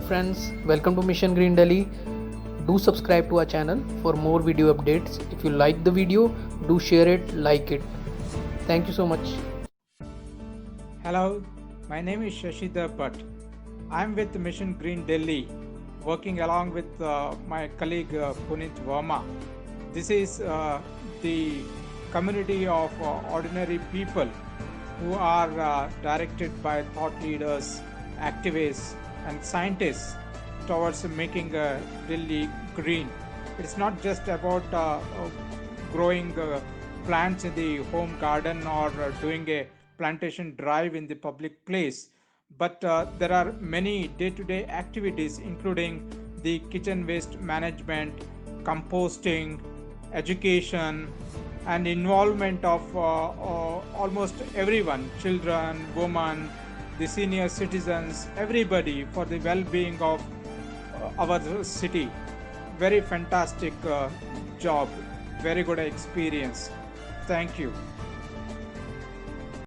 Friends, welcome to Mission Green Delhi. Do subscribe to our channel for more video updates. If you like the video, do share it, like it. Thank you so much. Hello, my name is Shashidhar Bhat. I'm with Mission Green Delhi, working along with my colleague Punit Verma. This is the community of ordinary people who are directed by thought leaders, activists, and scientists towards making Delhi green. It's not just about growing plants in the home garden or doing a plantation drive in the public place, but there are many day-to-day activities including the kitchen waste management, composting, education, and involvement of almost everyone, children, women, the senior citizens, everybody, for the well-being of our city. Very fantastic job, very good experience. Thank you.